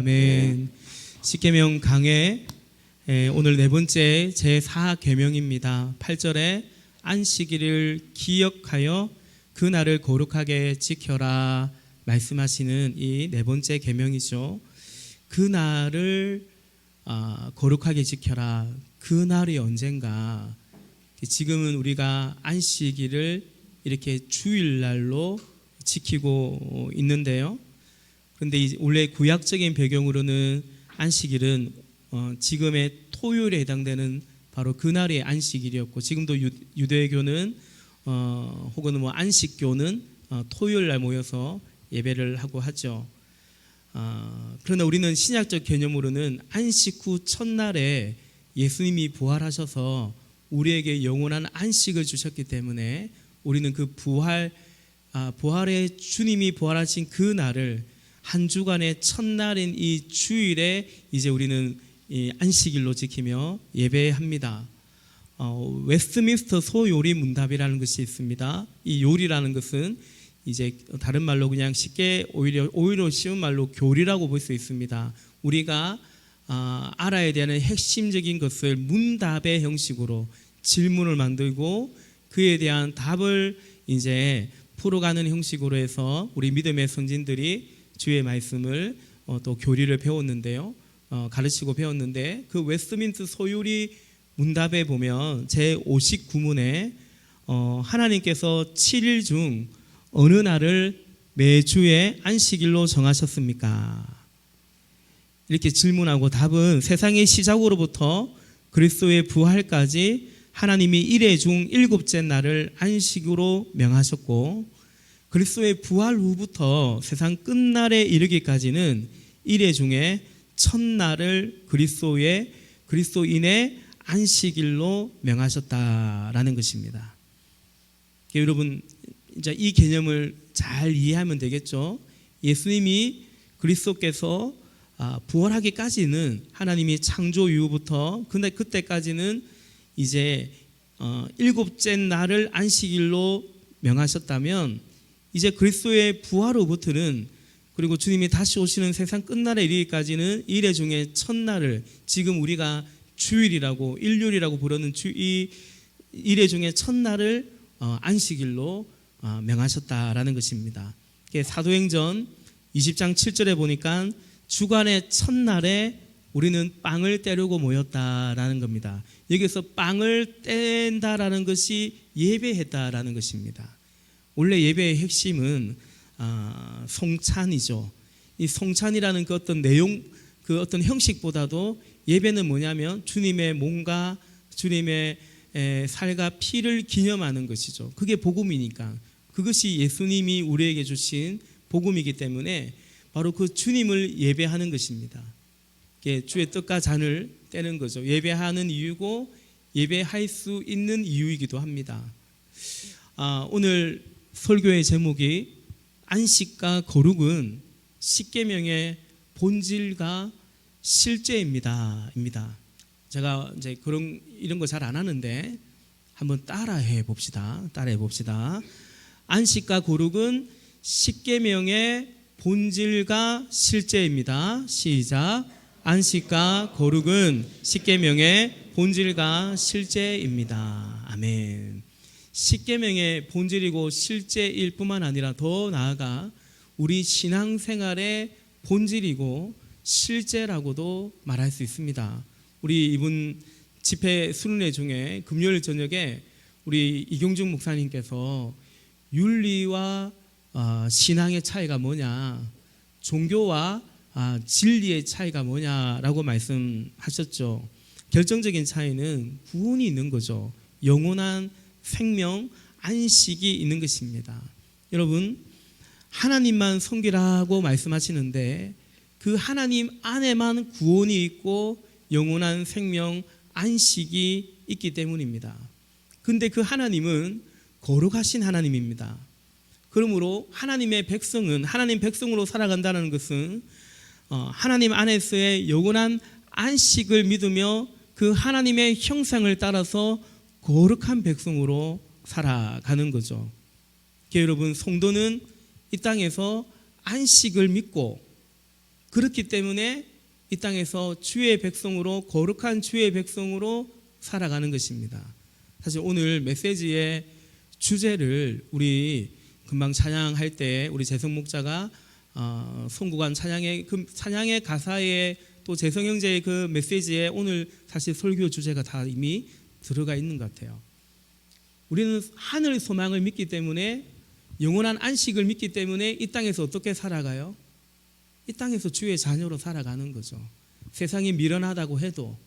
아멘. 십계명 강해 오늘 네 번째 제4계명입니다. 8절에 안식일을 기억하여 그 날을 거룩하게 지켜라 말씀하시는 이 네 번째 계명이죠. 그 날을 거룩하게 지켜라. 그 날이 언젠가? 지금은 우리가 안식일을 이렇게 주일날로 지키고 있는데요. 그런데 원래 구약적인 배경으로는 안식일은 지금의 토요일에 해당되는 바로 그날의 안식일이었고, 지금도 유대교는 혹은 안식교는 토요일 날 모여서 예배를 하고 하죠. 그러나 우리는 신약적 개념으로는 안식 후 첫날에 예수님이 부활하셔서 우리에게 영원한 안식을 주셨기 때문에 우리는 그 부활의 주님이 부활하신 그 날을 한 주간의 첫날인 이 주일에 이제 우리는 이 안식일로 지키며 예배합니다. 웨스트민스터 소요리 문답이라는 것이 있습니다. 이 요리라는 것은 이제 다른 말로 그냥 쉽게 오히려 쉬운 말로 교리라고 볼 수 있습니다. 우리가 알아야 되는 핵심적인 것을 문답의 형식으로 질문을 만들고 그에 대한 답을 이제 풀어가는 형식으로 해서 우리 믿음의 선진들이 주의 말씀을 또 교리를 배웠는데요. 가르치고 배웠는데, 그 웨스트민스터 소요리 문답에 보면 제59문에 하나님께서 7일 중 어느 날을 매주의 안식일로 정하셨습니까? 이렇게 질문하고 답은 세상의 시작으로부터 그리스도의 부활까지 하나님이 일회 중 일곱째 날을 안식으로 명하셨고, 그리스도의 부활 후부터 세상 끝날에 이르기까지는 일회 중에 첫날을 그리스도인의 안식일로 명하셨다라는 것입니다. 여러분, 이제 이 개념을 잘 이해하면 되겠죠. 예수님이 그리스도께서 부활하기까지는 하나님이 창조 이후부터 그때까지는 이제 일곱째 날을 안식일로 명하셨다면, 이제 그리스도의 부활 후부터는, 그리고 주님이 다시 오시는 세상 끝날에 이르기까지는 일회 중에 첫날을, 지금 우리가 주일이라고 일요일이라고 부르는 이 일회 중에 첫날을 안식일로 명하셨다라는 것입니다. 사도행전 20장 7절에 보니까 주간의 첫날에 우리는 빵을 떼려고 모였다라는 겁니다. 여기서 빵을 뗀다라는 것이 예배했다라는 것입니다. 원래 예배의 핵심은 송찬이죠. 이 송찬이라는 그 어떤 내용, 그 어떤 형식보다도 예배는 뭐냐면 주님의 몸과 주님의 살과 피를 기념하는 것이죠. 그게 복음이니까, 그것이 예수님이 우리에게 주신 복음이기 때문에 바로 그 주님을 예배하는 것입니다. 주의 떡과 잔을 떼는 거죠. 예배하는 이유고 예배할 수 있는 이유이기도 합니다. 오늘 설교의 제목이 안식과 거룩은 십계명의 본질과 실제입니다. 제가 이제 이런 거 잘 안 하는데 한번 따라해 봅시다. 안식과 거룩은 십계명의 본질과 실제입니다. 시작. 안식과 거룩은 십계명의 본질과 실제입니다. 아멘. 십계명의 본질이고 실제일 뿐만 아니라 더 나아가 우리 신앙생활의 본질이고 실제라고도 말할 수 있습니다. 우리 이번 집회 수련회 중에 금요일 저녁에 우리 이경중 목사님께서 윤리와 신앙의 차이가 뭐냐, 종교와 진리의 차이가 뭐냐라고 말씀하셨죠. 결정적인 차이는 구원이 있는 거죠. 영원한 생명, 안식이 있는 것입니다. 여러분, 하나님만 섬기라고 말씀하시는데 그 하나님 안에만 구원이 있고 영원한 생명, 안식이 있기 때문입니다. 근데 그 하나님은 거룩하신 하나님입니다. 그러므로 하나님의 백성은, 하나님 백성으로 살아간다는 것은 하나님 안에서의 영원한 안식을 믿으며 그 하나님의 형상을 따라서 거룩한 백성으로 살아가는 거죠. 여러분, 성도는 이 땅에서 안식을 믿고 그렇기 때문에 이 땅에서 주의 백성으로, 거룩한 주의 백성으로 살아가는 것입니다. 사실 오늘 메시지의 주제를 우리 금방 찬양할 때 우리 재성 목자가 송구관 찬양의 가사에 또 재성 형제의 그 메시지에 오늘 사실 설교 주제가 다 이미 들어가 있는 것 같아요. 우리는 하늘 소망을 믿기 때문에, 영원한 안식을 믿기 때문에 이 땅에서 어떻게 살아가요? 이 땅에서 주의 자녀로 살아가는 거죠. 세상이 미련하다고 해도,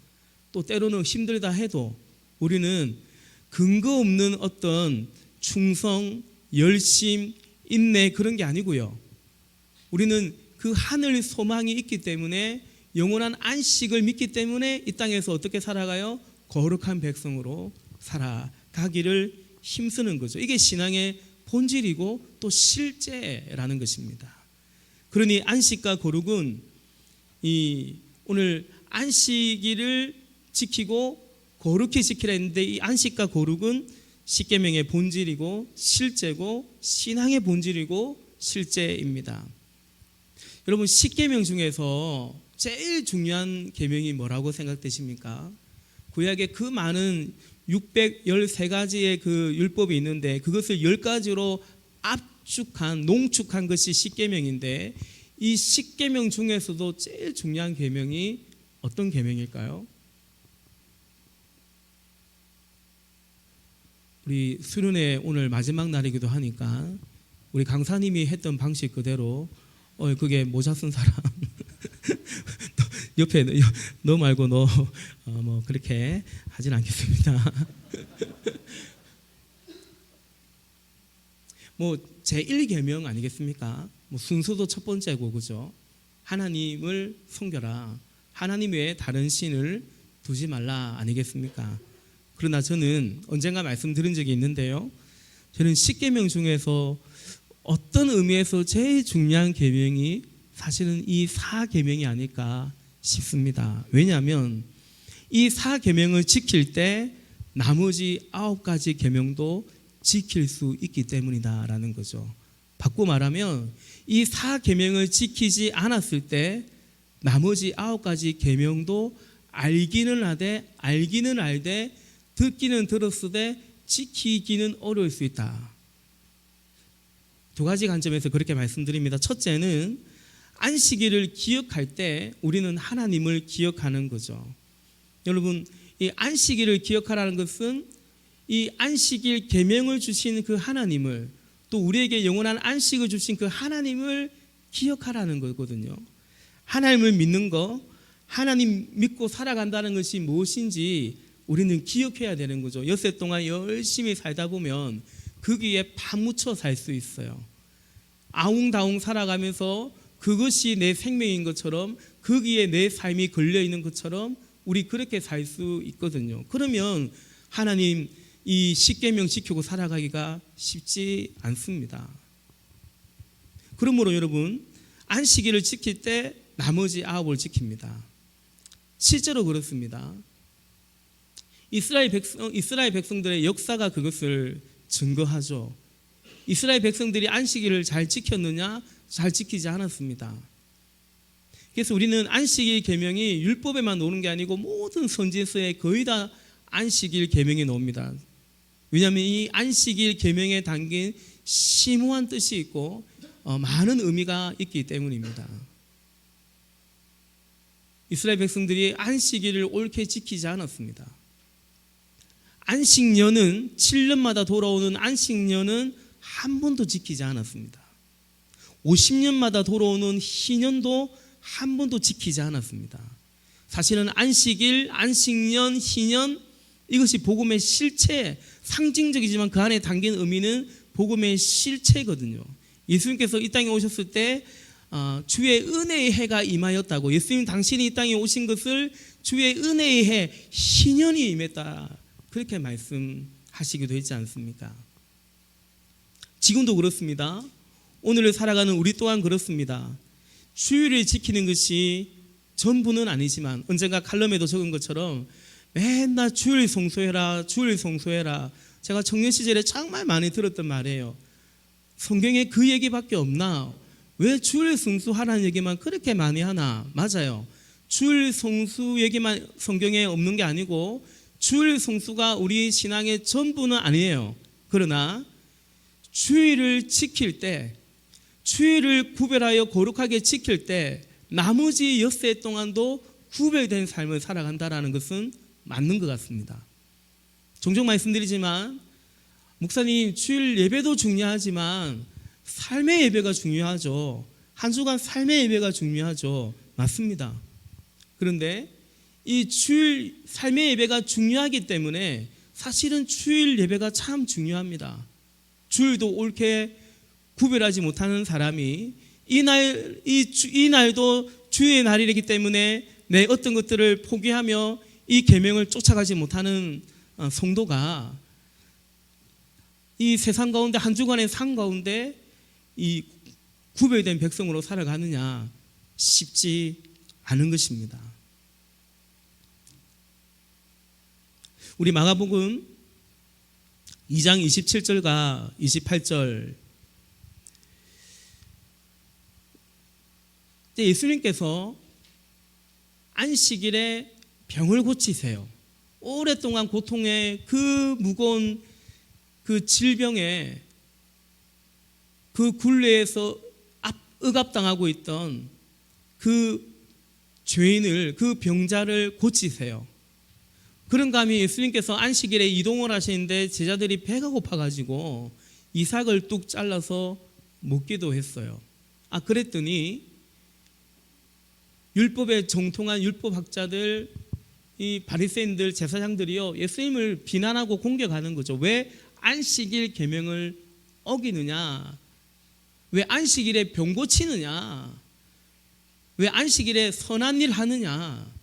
또 때로는 힘들다 해도 우리는 근거 없는 어떤 충성, 열심, 인내 그런 게 아니고요. 우리는 그 하늘 소망이 있기 때문에, 영원한 안식을 믿기 때문에 이 땅에서 어떻게 살아가요? 거룩한 백성으로 살아가기를 힘쓰는 거죠. 이게 신앙의 본질이고 또 실제라는 것입니다. 그러니 안식과 거룩은 오늘 안식일을 지키고 거룩히 지키라 했는데, 이 안식과 거룩은 십계명의 본질이고 실제고 신앙의 본질이고 실제입니다. 여러분, 십계명 중에서 제일 중요한 계명이 뭐라고 생각되십니까? 구약에 그 많은 613가지의 그 율법이 있는데 그것을 10가지로 농축한 것이 십계명인데, 이 십계명 중에서도 제일 중요한 계명이 어떤 계명일까요? 우리 수련회 오늘 마지막 날이기도 하니까 우리 강사님이 했던 방식 그대로 그게 모자 쓴 사람 옆에 너 말고 너 뭐 그렇게 하진 않겠습니다. 뭐 제1계명 아니겠습니까? 뭐 순서도 첫 번째고, 그죠? 하나님을 섬겨라, 하나님 외에 다른 신을 두지 말라 아니겠습니까? 그러나 저는 언젠가 말씀드린 적이 있는데요, 저는 십계명 중에서 어떤 의미에서 제일 중요한 계명이 사실은 이 4계명이 아닐까 싶습니다. 왜냐하면 이 4계명을 지킬 때 나머지 9가지 계명도 지킬 수 있기 때문이다라는 거죠. 바꿔 말하면 이 4계명을 지키지 않았을 때 나머지 9가지 계명도 알기는 알되 듣기는 들었으되 지키기는 어려울 수 있다. 두 가지 관점에서 그렇게 말씀드립니다. 첫째는 안식일을 기억할 때 우리는 하나님을 기억하는 거죠. 여러분, 이 안식일을 기억하라는 것은 이 안식일 계명을 주신 그 하나님을, 또 우리에게 영원한 안식을 주신 그 하나님을 기억하라는 거거든요. 하나님을 믿는 거, 하나님 믿고 살아간다는 것이 무엇인지 우리는 기억해야 되는 거죠. 엿새 동안 열심히 살다 보면 거기에 파묻혀 살 수 있어요. 아웅다웅 살아가면서 그것이 내 생명인 것처럼, 거기에 내 삶이 걸려있는 것처럼 우리 그렇게 살 수 있거든요. 그러면 하나님 이 십계명 지키고 살아가기가 쉽지 않습니다. 그러므로 여러분, 안식일을 지킬 때 나머지 9을 지킵니다. 실제로 그렇습니다. 이스라엘 백성들의 역사가 그것을 증거하죠. 이스라엘 백성들이 안식일을 잘 지켰느냐? 잘 지키지 않았습니다. 그래서 우리는 안식일 계명이 율법에만 나오는 게 아니고 모든 선지서에 거의 다 안식일 계명이 나옵니다. 왜냐하면 이 안식일 계명에 담긴 심오한 뜻이 있고 많은 의미가 있기 때문입니다. 이스라엘 백성들이 안식일을 옳게 지키지 않았습니다. 안식년은 7년마다 돌아오는 안식년은 한 번도 지키지 않았습니다. 50년마다 돌아오는 희년도 한 번도 지키지 않았습니다. 사실은 안식일, 안식년, 희년, 이것이 복음의 실체, 상징적이지만 그 안에 담긴 의미는 복음의 실체거든요. 예수님께서 이 땅에 오셨을 때 주의 은혜의 해가 임하였다고, 예수님 당신이 이 땅에 오신 것을 주의 은혜의 해, 희년이 임했다, 그렇게 말씀하시기도 했지 않습니까? 지금도 그렇습니다. 오늘을 살아가는 우리 또한 그렇습니다. 주일을 지키는 것이 전부는 아니지만, 언젠가 칼럼에도 적은 것처럼 맨날 주일 성수해라, 주일 성수해라. 제가 청년 시절에 정말 많이 들었던 말이에요. 성경에 그 얘기밖에 없나? 왜 주일 성수하라는 얘기만 그렇게 많이 하나? 맞아요. 주일 성수 얘기만 성경에 없는 게 아니고 주일 성수가 우리 신앙의 전부는 아니에요. 그러나 주일을 지킬 때, 주일을 구별하여 거룩하게 지킬 때 나머지 엿새 동안도 구별된 삶을 살아간다는 것은 맞는 것 같습니다. 종종 말씀드리지만 목사님, 주일 예배도 중요하지만 삶의 예배가 중요하죠. 한 주간 삶의 예배가 중요하죠. 맞습니다. 그런데 이 주일 삶의 예배가 중요하기 때문에 사실은 주일 예배가 참 중요합니다. 주일도 옳게 구별하지 못하는 사람이 이 날도 주의 날이기 때문에 내 어떤 것들을 포기하며 이 계명을 쫓아가지 못하는 성도가 이 세상 가운데 한 주간의 삶 가운데 이 구별된 백성으로 살아가느냐 쉽지 않은 것입니다. 우리 마가복음 2장 27절과 28절 예수님께서 안식일에 병을 고치세요. 오랫동안 고통의 그 무거운 그 질병에 그 굴레에서 억압당하고 있던 그 죄인을, 그 병자를 고치세요. 그런 감히 예수님께서 안식일에 이동을 하시는데 제자들이 배가 고파가지고 이삭을 뚝 잘라서 먹기도 했어요. 그랬더니 율법에 정통한 율법학자들, 이 바리새인들, 제사장들이요 예수님을 비난하고 공격하는 거죠. 왜 안식일 계명을 어기느냐? 왜 안식일에 병 고치느냐? 왜 안식일에 선한 일 하느냐?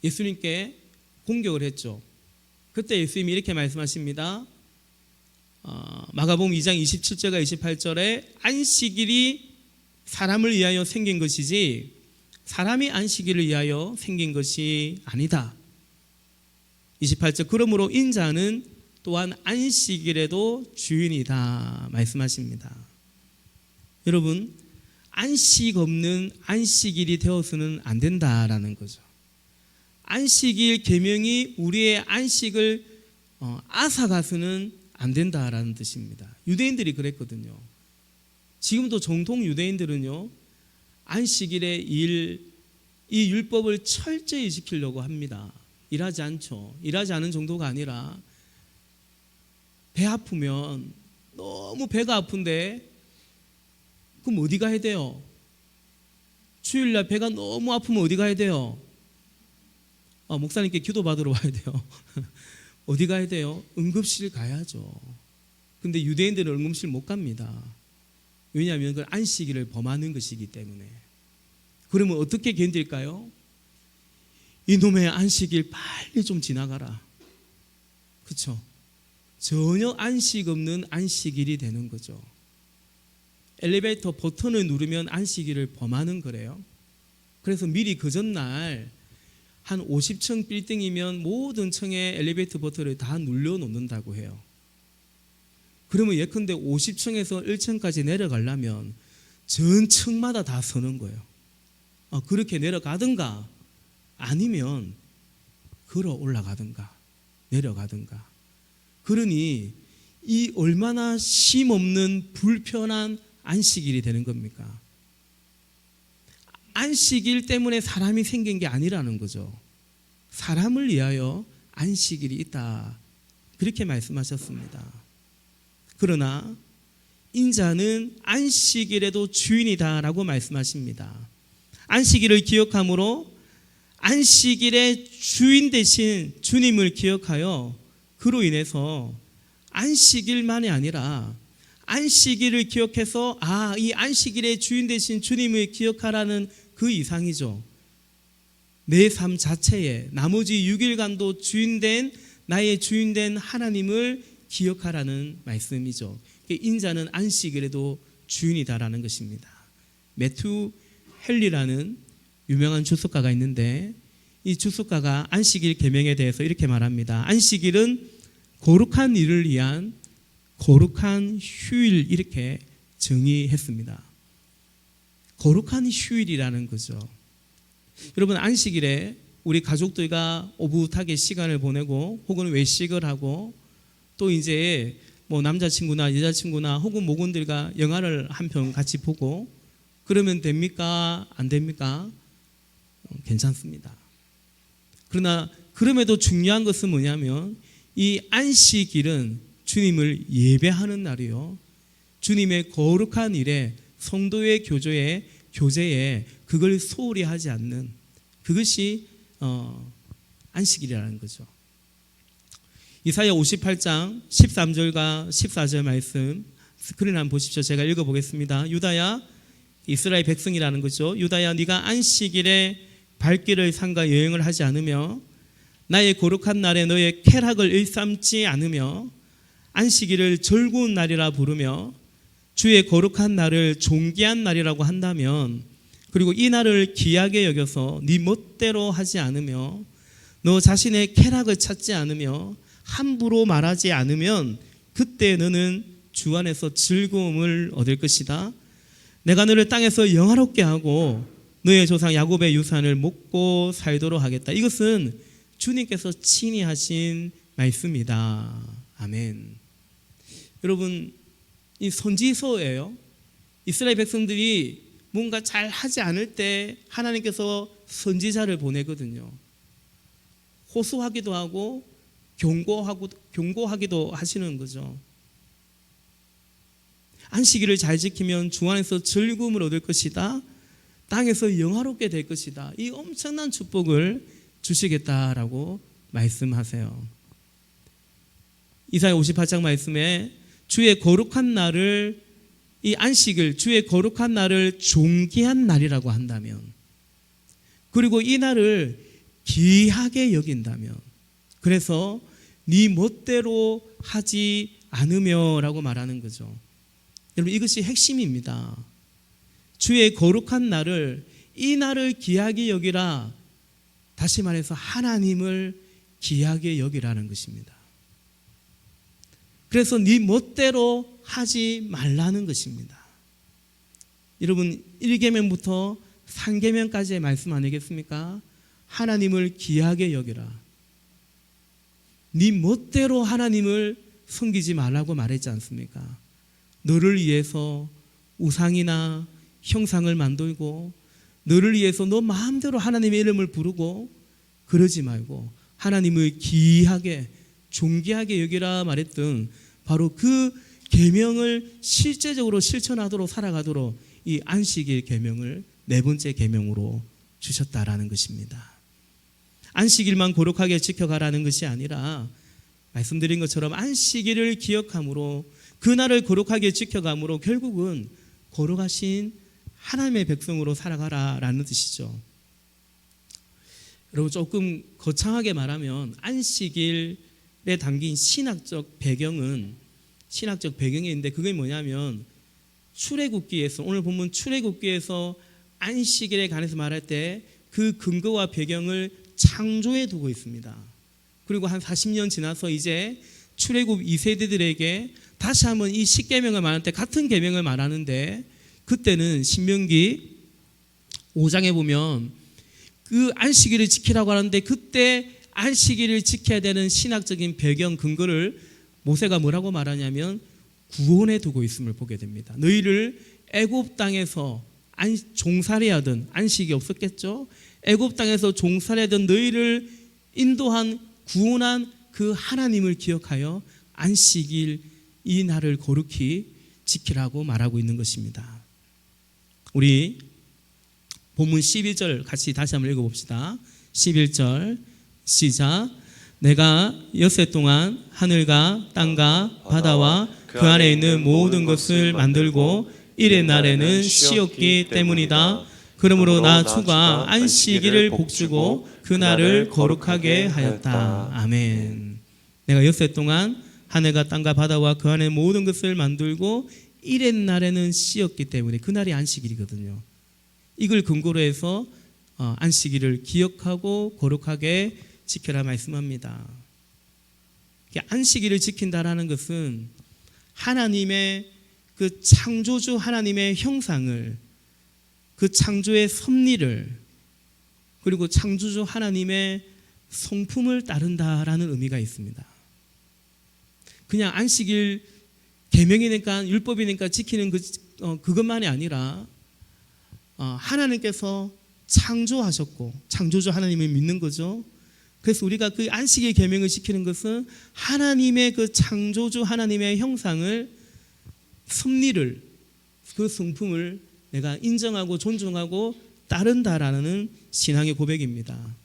예수님께 공격을 했죠. 그때 예수님이 이렇게 말씀하십니다. 마가복음 2장 27절과 28절에 안식일이 사람을 위하여 생긴 것이지 사람이 안식일을 위하여 생긴 것이 아니다. 28절 그러므로 인자는 또한 안식일에도 주인이다 말씀하십니다. 여러분, 안식 없는 안식일이 되어서는 안 된다라는 거죠. 안식일 계명이 우리의 안식을 앗아가서는 안 된다라는 뜻입니다. 유대인들이 그랬거든요. 지금도 정통 유대인들은요 안식일의 이 율법을 철저히 지키려고 합니다. 일하지 않죠. 일하지 않은 정도가 아니라 배 아프면 너무 배가 아픈데 그럼 어디 가야 돼요? 주일날 배가 너무 아프면 어디 가야 돼요? 목사님께 기도받으러 와야 돼요. 어디 가야 돼요? 응급실 가야죠. 근데 유대인들은 응급실 못 갑니다. 왜냐하면 그건 안식일을 범하는 것이기 때문에. 그러면 어떻게 견딜까요? 이놈의 안식일 빨리 좀 지나가라. 그렇죠? 전혀 안식 없는 안식일이 되는 거죠. 엘리베이터 버튼을 누르면 안식일을 범하는 거래요. 그래서 미리 그 전날 한 50층 빌딩이면 모든 층에 엘리베이터 버튼을 다 눌러놓는다고 해요. 그러면 예컨대 50층에서 1층까지 내려가려면 전 층마다 다 서는 거예요. 그렇게 내려가든가 아니면 걸어 올라가든가 내려가든가. 그러니 이 얼마나 쉼없는 불편한 안식일이 되는 겁니까? 안식일 때문에 사람이 생긴 게 아니라는 거죠. 사람을 위하여 안식일이 있다. 그렇게 말씀하셨습니다. 그러나 인자는 안식일에도 주인이다라고 말씀하십니다. 안식일을 기억함으로 안식일의 주인 대신 주님을 기억하여 그로 인해서 안식일만이 아니라 안식일을 기억해서 이 안식일의 주인 대신 주님을 기억하라는 그 이상이죠. 내 삶 자체에 나머지 6일간도 나의 주인된 하나님을 기억하라는 말씀이죠. 인자는 안식일에도 주인이다라는 것입니다. 매튜 헨리라는 유명한 주석가가 있는데 이 주석가가 안식일 계명에 대해서 이렇게 말합니다. 안식일은 거룩한 일을 위한 거룩한 휴일 이렇게 정의했습니다. 거룩한 휴일이라는 거죠. 여러분, 안식일에 우리 가족들과 오붓하게 시간을 보내고 혹은 외식을 하고 또 이제 뭐 남자친구나 여자친구나 혹은 모군들과 영화를 한 편 같이 보고 그러면 됩니까? 안 됩니까? 괜찮습니다. 그러나 그럼에도 중요한 것은 뭐냐면 이 안식일은 주님을 예배하는 날이요, 주님의 거룩한 일에 성도의 교제에 그걸 소홀히 하지 않는 그것이 안식일이라는 거죠. 이사야 58장 13절과 14절 말씀 스크린 한번 보십시오. 제가 읽어보겠습니다. 유다야, 이스라엘 백성이라는 거죠. 유다야, 네가 안식일에 발길을 삼가 여행을 하지 않으며 나의 거룩한 날에 너의 쾌락을 일삼지 않으며 안식일을 즐거운 날이라 부르며 주의 거룩한 날을 존귀한 날이라고 한다면, 그리고 이 날을 귀하게 여겨서 네 멋대로 하지 않으며 너 자신의 쾌락을 찾지 않으며 함부로 말하지 않으면 그때 너는 주 안에서 즐거움을 얻을 것이다. 내가 너를 땅에서 영화롭게 하고 너의 조상 야곱의 유산을 먹고 살도록 하겠다. 이것은 주님께서 친히 하신 말씀이다. 아멘. 여러분, 이 선지서예요. 이스라엘 백성들이 뭔가 잘 하지 않을 때 하나님께서 선지자를 보내거든요. 호소하기도 하고 경고하기도 하시는 거죠. 안식일을 잘 지키면 주 안에서 즐거움을 얻을 것이다. 땅에서 영화롭게 될 것이다. 이 엄청난 축복을 주시겠다라고 말씀하세요. 이사야 58장 말씀에 주의 거룩한 날을, 이 안식을, 주의 거룩한 날을 존귀한 날이라고 한다면, 그리고 이 날을 귀하게 여긴다면, 그래서 네 멋대로 하지 않으며 라고 말하는 거죠. 여러분, 이것이 핵심입니다. 주의 거룩한 날을, 이 날을 귀하게 여기라. 다시 말해서 하나님을 귀하게 여기라는 것입니다. 그래서 네 멋대로 하지 말라는 것입니다. 여러분, 1계명부터 3계명까지의 말씀 아니겠습니까? 하나님을 귀하게 여기라. 네 멋대로 하나님을 섬기지 말라고 말했지 않습니까? 너를 위해서 우상이나 형상을 만들고 너를 위해서 너 마음대로 하나님의 이름을 부르고 그러지 말고 하나님을 귀하게 존귀하게 여기라 말했던 바로 그 계명을 실제적으로 실천하도록 살아가도록 이 안식일 계명을 네 번째 계명으로 주셨다라는 것입니다. 안식일만 거룩하게 지켜가라는 것이 아니라 말씀드린 것처럼 안식일을 기억함으로 그날을 거룩하게 지켜감으로 결국은 거룩하신 하나님의 백성으로 살아가라라는 뜻이죠. 여러분, 조금 거창하게 말하면 안식일에 담긴 신학적 배경이 있는데 그게 뭐냐면 출애굽기에서, 오늘 본문 출애굽기에서 안식일에 관해서 말할 때 그 근거와 배경을 창조에 두고 있습니다. 그리고 한 40년 지나서 이제 출애굽 2세대들에게 다시 한번 이 10계명을 말할 때 같은 계명을 말하는데, 그때는 신명기 5장에 보면 그 안식일을 지키라고 하는데 그때 안식일을 지켜야 되는 신학적인 배경 근거를 모세가 뭐라고 말하냐면 구원에 두고 있음을 보게 됩니다. 너희를 애굽 땅에서 종살이하던, 안식이 없었겠죠? 애굽 땅에서 종살이하던 너희를 인도한 구원한 그 하나님을 기억하여 안식일 이 날을 거룩히 지키라고 말하고 있는 것입니다. 우리 본문 11절 같이 다시 한번 읽어봅시다. 11절 시작. 내가 엿새 동안 하늘과 땅과 바다와 그 안에 있는 모든 것을 만들고 일의 날에는 쉬었기 때문이다. 그러므로 나 주가 안식일을 복주고 그 날을 거룩하게 하였다. 아멘. 내가 엿새 동안 하늘과 땅과 바다와 그 안에 모든 것을 만들고 일의 날에는 쉬었기 때문에, 그날이 안식일이거든요. 이걸 근거로 해서 안식일을 기억하고 거룩하게 지켜라 말씀합니다. 안식일을 지킨다라는 것은 하나님의 그 창조주 하나님의 형상을, 그 창조의 섭리를, 그리고 창조주 하나님의 성품을 따른다라는 의미가 있습니다. 그냥 안식일 계명이니까 율법이니까 지키는 그것만이 아니라 하나님께서 창조하셨고 창조주 하나님을 믿는 거죠. 그래서 우리가 그 안식일 계명을 지키는 것은 하나님의 그 창조주 하나님의 형상을, 섭리를, 그 성품을 내가 인정하고 존중하고 따른다라는 신앙의 고백입니다.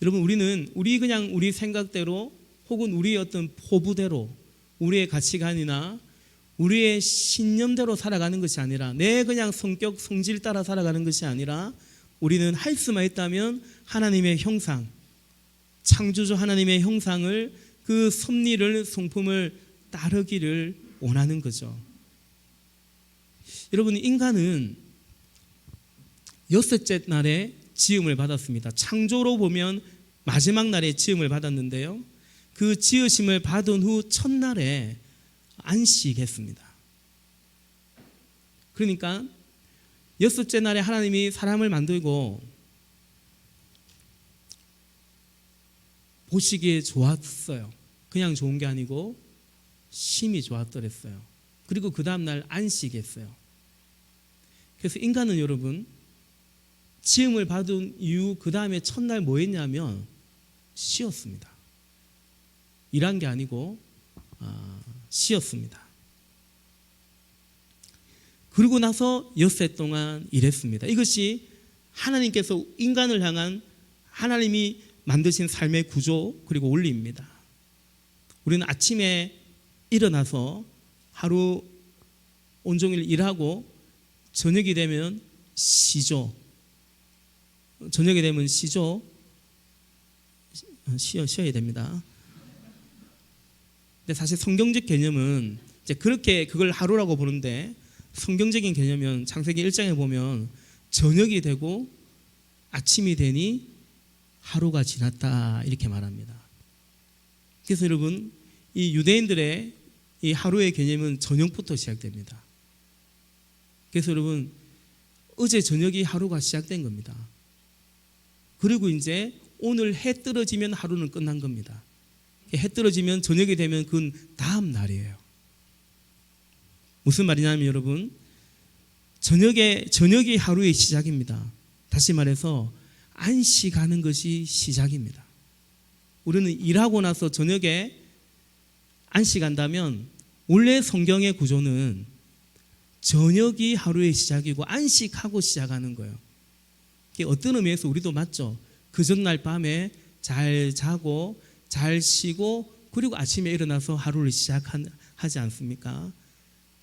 여러분, 우리 그냥 우리 생각대로 혹은 우리의 어떤 포부대로, 우리의 가치관이나 우리의 신념대로 살아가는 것이 아니라, 내 그냥 성격, 성질 따라 살아가는 것이 아니라, 우리는 할 수만 있다면 하나님의 형상, 창조주 하나님의 형상을, 그 섭리를, 성품을 따르기를 원하는 거죠. 여러분, 인간은 여섯째 날에 지음을 받았습니다. 창조로 보면 마지막 날에 지음을 받았는데요, 그 지으심을 받은 후 첫날에 안식했습니다. 그러니까 여섯째 날에 하나님이 사람을 만들고 보시기에 좋았어요. 그냥 좋은 게 아니고 심히 좋았더랬어요. 그리고 그 다음날 안식했어요. 그래서 인간은 여러분, 지음을 받은 이후 그 다음에 첫날 뭐 했냐면 쉬었습니다. 일한 게 아니고 쉬었습니다. 그러고 나서 엿새 동안 일했습니다. 이것이 하나님께서 인간을 향한 하나님이 만드신 삶의 구조 그리고 원리입니다. 우리는 아침에 일어나서 하루 온종일 일하고 저녁이 되면 쉬죠. 저녁이 되면 쉬죠. 쉬어야 됩니다. 근데 사실 성경적 개념은 이제 그렇게 그걸 하루라고 보는데, 성경적인 개념은 창세기 1장에 보면 저녁이 되고 아침이 되니 하루가 지났다 이렇게 말합니다. 그래서 여러분, 이 유대인들의 이 하루의 개념은 저녁부터 시작됩니다. 그래서 여러분, 어제 저녁이 하루가 시작된 겁니다. 그리고 이제 오늘 해 떨어지면 하루는 끝난 겁니다. 해 떨어지면 저녁이 되면 그건 다음 날이에요. 무슨 말이냐면 여러분, 저녁이 하루의 시작입니다. 다시 말해서 안식하는 것이 시작입니다. 우리는 일하고 나서 저녁에 안식한다면, 원래 성경의 구조는 저녁이 하루의 시작이고 안식하고 시작하는 거예요. 어떤 의미에서 우리도 맞죠. 그 전날 밤에 잘 자고 잘 쉬고 그리고 아침에 일어나서 하루를 시작하지 않습니까?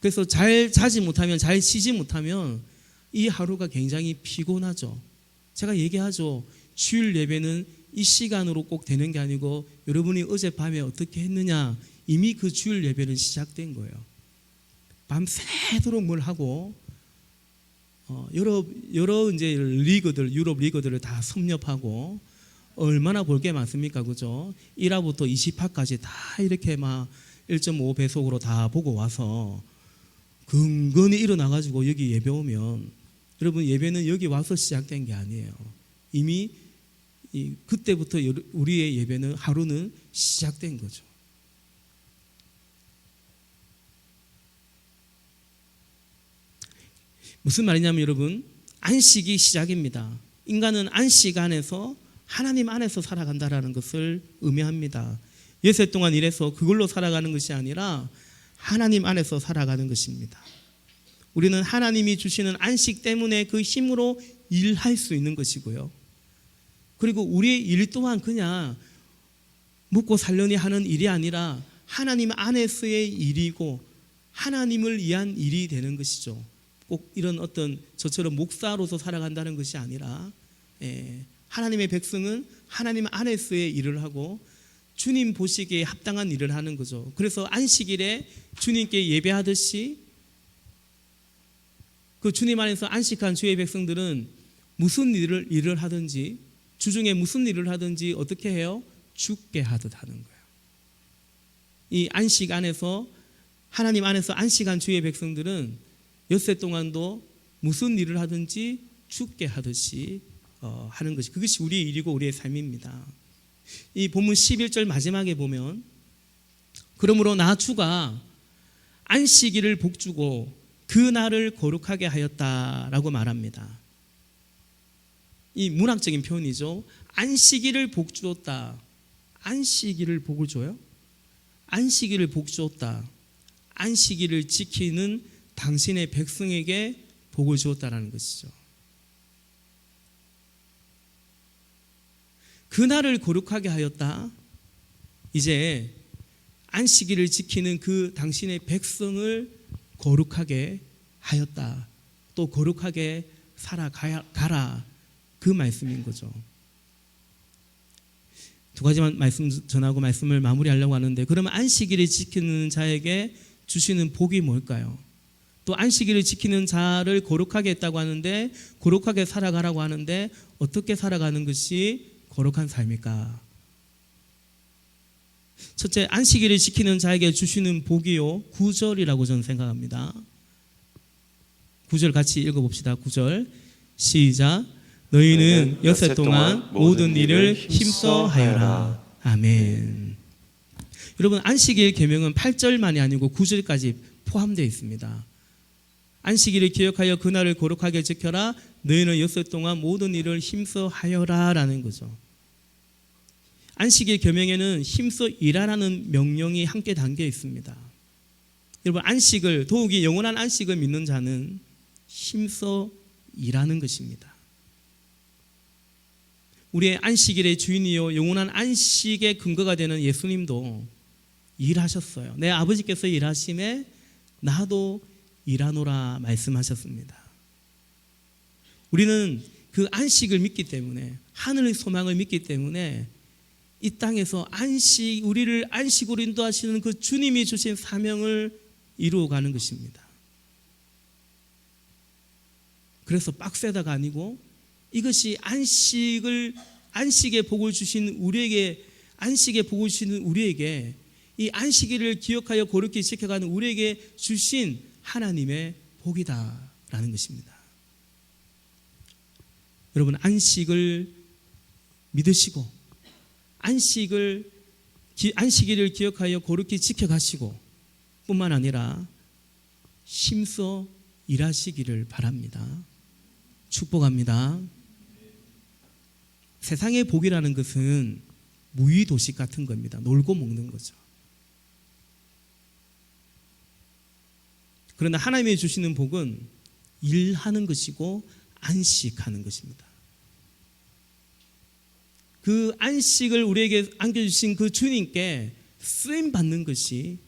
그래서 잘 자지 못하면, 잘 쉬지 못하면 이 하루가 굉장히 피곤하죠. 제가 얘기하죠. 주일 예배는 이 시간으로 꼭 되는 게 아니고 여러분이 어젯밤에 어떻게 했느냐, 이미 그 주일 예배는 시작된 거예요. 밤새도록 뭘 하고 여러 이제 리그들, 유럽 리그들을 다 섭렵하고 얼마나 볼 게 많습니까, 그죠? 1화부터 20화까지 다 이렇게 막 1.5배속으로 다 보고 와서 근근히 일어나가지고 여기 예배 오면, 여러분, 예배는 여기 와서 시작된 게 아니에요. 이미 그때부터 우리의 예배는, 하루는 시작된 거죠. 무슨 말이냐면 여러분, 안식이 시작입니다. 인간은 안식 안에서, 하나님 안에서 살아간다라는 것을 의미합니다. 엿새 동안 일해서 그걸로 살아가는 것이 아니라 하나님 안에서 살아가는 것입니다. 우리는 하나님이 주시는 안식 때문에 그 힘으로 일할 수 있는 것이고요. 그리고 우리의 일 또한 그냥 먹고 살려니 하는 일이 아니라 하나님 안에서의 일이고 하나님을 위한 일이 되는 것이죠. 꼭 이런 어떤 저처럼 목사로서 살아간다는 것이 아니라, 하나님의 백성은 하나님 안에서의 일을 하고 주님 보시기에 합당한 일을 하는 거죠. 그래서 안식일에 주님께 예배하듯이 그 주님 안에서 안식한 주의 백성들은 무슨 일을 하든지, 주중에 무슨 일을 하든지 어떻게 해요? 죽게 하듯 하는 거예요. 이 안식 안에서 하나님 안에서 안식한 주의 백성들은 엿새 동안도 무슨 일을 하든지 죽게 하듯이 하는 것이, 그것이 우리의 일이고 우리의 삶입니다. 이 본문 11절 마지막에 보면 그러므로 나 주가 안식일을 복주고 그 날을 거룩하게 하였다라고 말합니다. 이 문학적인 표현이죠. 안식일을 복주었다. 안식일을 복을 줘요? 안식일을 복주었다. 안식일을 지키는 당신의 백성에게 복을 주었다라는 것이죠. 그날을 거룩하게 하였다. 이제 안식일을 지키는 그 당신의 백성을 거룩하게 하였다. 또 거룩하게 살아가라. 그 말씀인 거죠. 두 가지만 말씀 전하고 말씀을 마무리하려고 하는데, 그러면 안식일을 지키는 자에게 주시는 복이 뭘까요? 또 안식일을 지키는 자를 거룩하게 했다고 하는데, 거룩하게 살아가라고 하는데, 어떻게 살아가는 것이 거룩한 삶일까? 첫째, 안식일을 지키는 자에게 주시는 복이요, 9절이라고 저는 생각합니다. 9절 같이 읽어봅시다. 9절 시작. 너희는 엿새 동안 모든 일을 힘써 하여라. 아멘. 여러분, 안식일 계명은 8절만이 아니고 9절까지 포함되어 있습니다. 안식일을 기억하여 그날을 거룩하게 지켜라. 너희는 엿새 동안 모든 일을 힘써 하여라 라는 거죠. 안식일 계명에는 힘써 일하라는 명령이 함께 담겨 있습니다. 여러분, 안식을, 더욱이 영원한 안식을 믿는 자는 힘써 일하는 것입니다. 우리의 안식일의 주인이요 영원한 안식의 근거가 되는 예수님도 일하셨어요. 내 아버지께서 일하심에 나도 일하노라 말씀하셨습니다. 우리는 그 안식을 믿기 때문에, 하늘의 소망을 믿기 때문에 이 땅에서 우리를 안식으로 인도하시는 그 주님이 주신 사명을 이루어가는 것입니다. 그래서 빡세다가 아니고, 이것이 안식의 복을 주신 우리에게, 안식의 복을 주시는 우리에게, 이 안식일을 기억하여 거룩히 지켜가는 우리에게 주신 하나님의 복이다라는 것입니다. 여러분, 안식을 믿으시고 안식일을 기억하여 거룩히 지켜가시고 뿐만 아니라 힘써 일하시기를 바랍니다. 축복합니다. 세상의 복이라는 것은 무의도식 같은 겁니다. 놀고 먹는 거죠. 그러나 하나님이 주시는 복은 일하는 것이고 안식하는 것입니다. 그 안식을 우리에게 안겨주신 그 주님께 쓰임받는 것이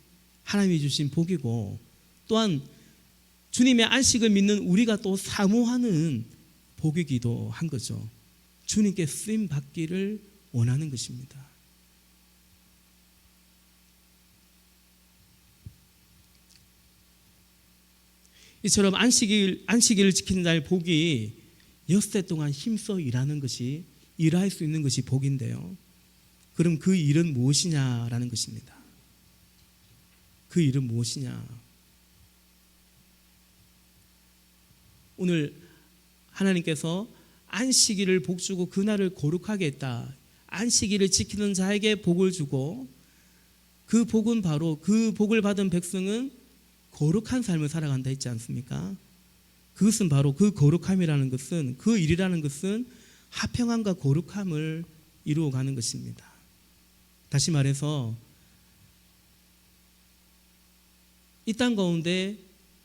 하나님이 주신 복이고, 또한 주님의 안식을 믿는 우리가 또 사모하는 복이기도 한 거죠. 주님께 쓰임받기를 원하는 것입니다. 이처럼 안식일을 지키는 자의 복이 엿새 동안 힘써 일하는 것이, 일할 수 있는 것이 복인데요. 그럼 그 일은 무엇이냐라는 것입니다. 그 일은 무엇이냐? 오늘 하나님께서 안식일을 복주고 그날을 거룩하게 했다. 안식일을 지키는 자에게 복을 주고, 그 복은 바로, 그 복을 받은 백성은 거룩한 삶을 살아간다 했지 않습니까? 그것은 바로, 그 거룩함이라는 것은, 그 일이라는 것은 화평함과 거룩함을 이루어가는 것입니다. 다시 말해서 이 땅 가운데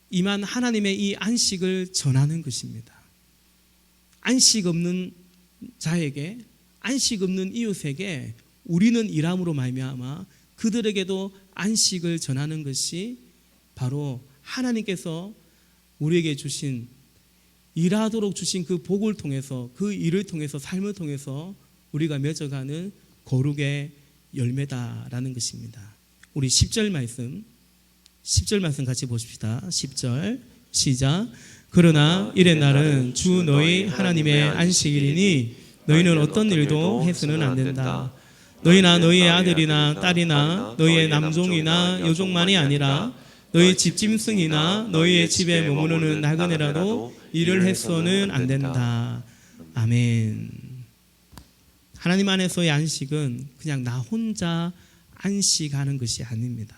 임한 하나님의 이 안식을 전하는 것입니다. 안식 없는 자에게, 안식 없는 이웃에게 우리는 일함으로 말미암아 그들에게도 안식을 전하는 것이 바로 하나님께서 우리에게 주신, 일하도록 주신 그 복을 통해서, 그 일을 통해서, 삶을 통해서 우리가 맺어가는 거룩의 열매다라는 것입니다. 우리 10절 말씀 같이 보십시다. 10절 시작. 그러나 이래 날은 주 너희 하나님의 안식일이니 너희는 어떤 일도 해서는 안 된다. 너희나 너희의 아들이나 딸이나 너희의 남종이나 여종만이 아니라 너희 집짐승이나 너희의 집에 머무르는 나그네라도 일을 해서는 안 된다. 아멘. 하나님 안에서의 안식은 그냥 나 혼자 안식하는 것이 아닙니다.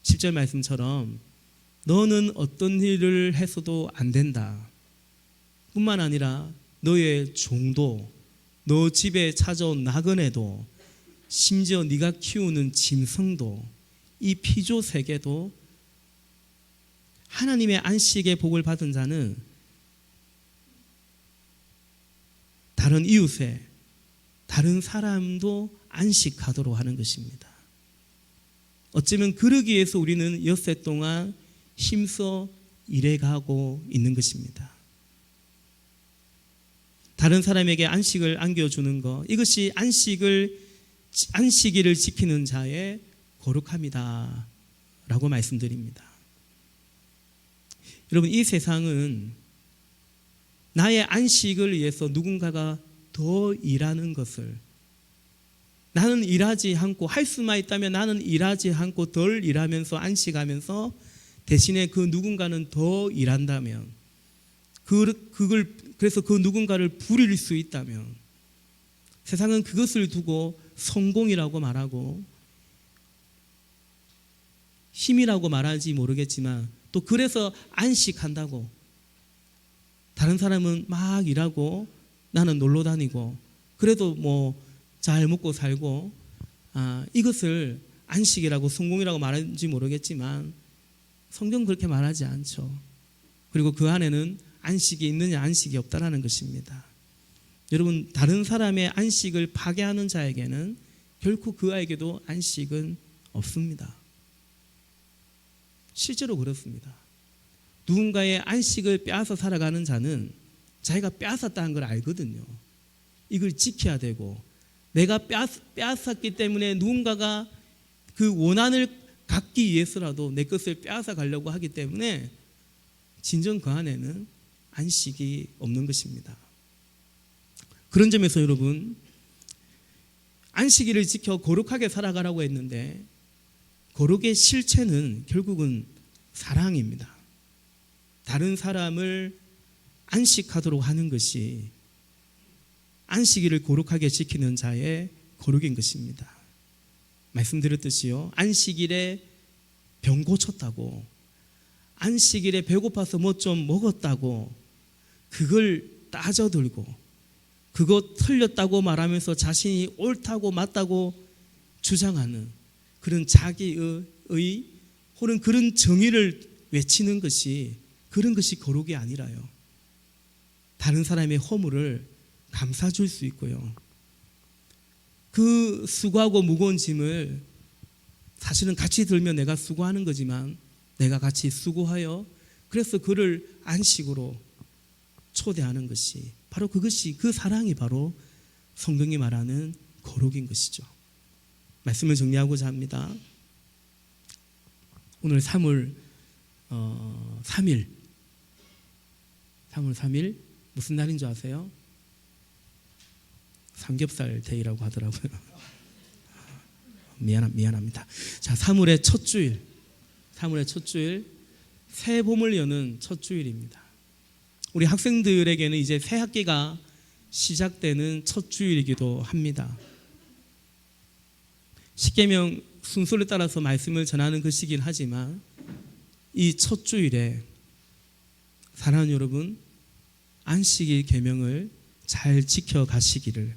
10절 말씀처럼 너는 어떤 일을 해서도 안 된다 뿐만 아니라 너의 종도, 너 집에 찾아온 나그네도, 심지어 네가 키우는 짐승도, 이 피조 세계도 하나님의 안식의 복을 받은 자는 다른 이웃에, 다른 사람도 안식하도록 하는 것입니다. 어쩌면 그러기 위해서 우리는 엿새 동안 힘써 일해가고 있는 것입니다. 다른 사람에게 안식을 안겨주는 것, 이것이 안식일을 지키는 자의 거룩함이다 라고 말씀드립니다. 여러분, 이 세상은 나의 안식을 위해서 누군가가 더 일하는 것을, 나는 일하지 않고, 할 수만 있다면 나는 일하지 않고 덜 일하면서 안식하면서 대신에 그 누군가는 더 일한다면, 그래서 그 누군가를 부릴 수 있다면 세상은 그것을 두고 성공이라고 말하고 힘이라고 말하지 모르겠지만, 또 그래서 안식한다고, 다른 사람은 막 일하고 나는 놀러 다니고 그래도 뭐 잘 먹고 살고, 이것을 안식이라고 성공이라고 말하는지 모르겠지만 성경은 그렇게 말하지 않죠. 그리고 그 안에는 안식이 있느냐 안식이 없다라는 것입니다. 여러분, 다른 사람의 안식을 파괴하는 자에게는 결코 그아에게도 안식은 없습니다. 실제로 그렇습니다. 누군가의 안식을 빼앗아 살아가는 자는 자기가 빼앗았다는 걸 알거든요. 이걸 지켜야 되고, 내가 빼앗았기 때문에 누군가가 그 원한을 갖기 위해서라도 내 것을 빼앗아 가려고 하기 때문에 진정 그 안에는 안식이 없는 것입니다. 그런 점에서 여러분, 안식일을 지켜 거룩하게 살아가라고 했는데 거룩의 실체는 결국은 사랑입니다. 다른 사람을 안식하도록 하는 것이 안식일을 거룩하게 지키는 자의 거룩인 것입니다. 말씀드렸듯이요, 안식일에 병 고쳤다고, 안식일에 배고파서 뭐 좀 먹었다고 그걸 따져들고 그거 틀렸다고 말하면서 자신이 옳다고 맞다고 주장하는 그런 자기의 혹은 그런 정의를 외치는 것이, 그런 것이 거룩이 아니라요, 다른 사람의 허물을 감싸줄 수 있고요, 그 수고하고 무거운 짐을 사실은 같이 들면 내가 수고하는 거지만 내가 같이 수고하여 그래서 그를 안식으로 초대하는 것이 바로 그것이, 그 사랑이 바로 성경이 말하는 거룩인 것이죠. 말씀을 정리하고자 합니다. 오늘 3월 3일 무슨 날인 줄 아세요? 삼겹살 데이라고 하더라고요. 미안합니다. 자, 3월의 첫 주일, 새 봄을 여는 첫 주일입니다. 우리 학생들에게는 이제 새 학기가 시작되는 첫 주일이기도 합니다. 십계명 순서를 따라서 말씀을 전하는 것이긴 하지만 이 첫 주일에 사랑하는 여러분, 안식일 계명을 잘 지켜가시기를,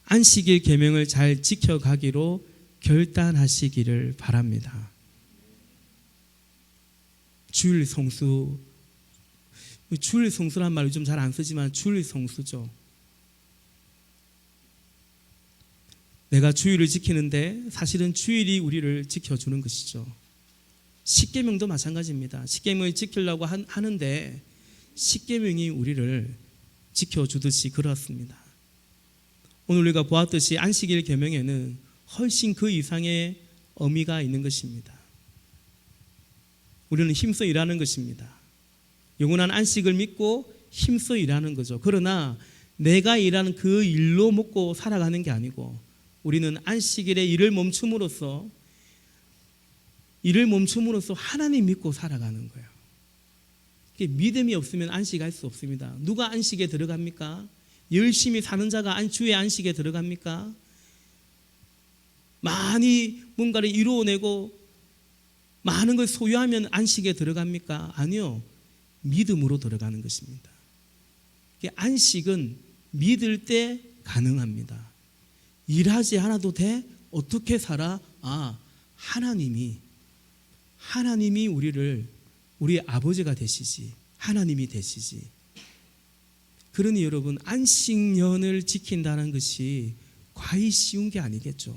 안식일 계명을 잘 지켜가기로 결단하시기를 바랍니다. 주일 성수란 말 요즘 잘 안 쓰지만 주일 성수죠. 내가 주일을 지키는데 사실은 주일이 우리를 지켜주는 것이죠. 십계명도 마찬가지입니다. 십계명을 지키려고 하는데 십계명이 우리를 지켜주듯이 그렇습니다. 오늘 우리가 보았듯이 안식일 계명에는 훨씬 그 이상의 의미가 있는 것입니다. 우리는 힘써 일하는 것입니다. 영원한 안식을 믿고 힘써 일하는 거죠. 그러나 내가 일하는 그 일로 먹고 살아가는 게 아니고, 우리는 안식일에 일을 멈춤으로써 일을 멈춤으로써 하나님 믿고 살아가는 거예요. 믿음이 없으면 안식할 수 없습니다. 누가 안식에 들어갑니까? 열심히 사는 자가 주의 안식에 들어갑니까? 많이 뭔가를 이루어내고 많은 걸 소유하면 안식에 들어갑니까? 아니요. 믿음으로 들어가는 것입니다. 안식은 믿을 때 가능합니다. 일하지 않아도 돼? 어떻게 살아? 하나님이 우리의 아버지가 되시지, 하나님이 되시지. 그러니 여러분, 안식년을 지킨다는 것이 과히 쉬운 게 아니겠죠.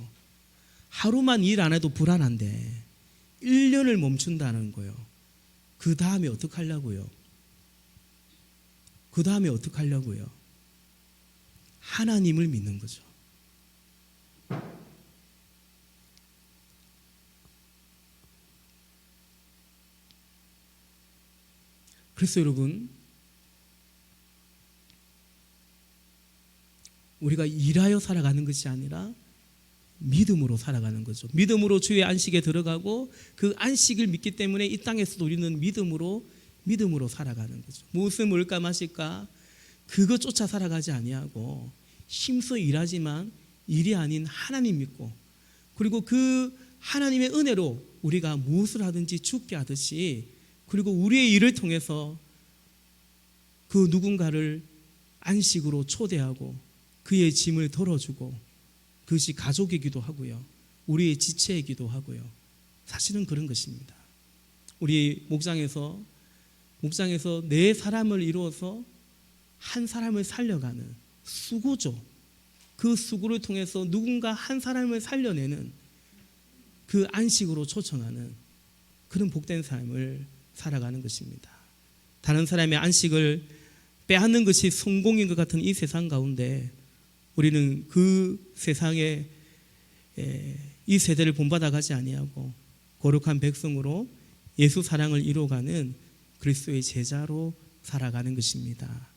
하루만 일 안 해도 불안한데 1년을 멈춘다는 거예요. 그 다음에 어떡하려고요? 하나님을 믿는 거죠. 그래서 여러분, 우리가 일하여 살아가는 것이 아니라 믿음으로 살아가는 거죠. 믿음으로 주의 안식에 들어가고 그 안식을 믿기 때문에 이 땅에서도 우리는 믿음으로 살아가는 거죠. 무엇을 먹을까 마실까 그거 쫓아 살아가지 아니하고 힘써 일하지만 일이 아닌 하나님 믿고, 그리고 그 하나님의 은혜로 우리가 무엇을 하든지 죽게 하듯이, 그리고 우리의 일을 통해서 그 누군가를 안식으로 초대하고 그의 짐을 덜어주고, 그것이 가족이기도 하고요, 우리의 지체이기도 하고요. 사실은 그런 것입니다. 우리 목장에서 네 사람을 이루어서 한 사람을 살려가는 수고죠. 그 수고를 통해서 누군가 한 사람을 살려내는, 그 안식으로 초청하는 그런 복된 삶을 살아가는 것입니다. 다른 사람의 안식을 빼앗는 것이 성공인 것 같은 이 세상 가운데 우리는 그 세상에 이 세대를 본받아가지 아니하고 거룩한 백성으로 예수 사랑을 이루어가는 그리스도의 제자로 살아가는 것입니다.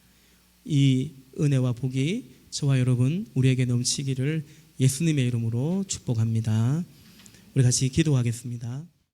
이 은혜와 복이 저와 여러분 우리에게 넘치기를 예수님의 이름으로 축복합니다. 우리 같이 기도하겠습니다.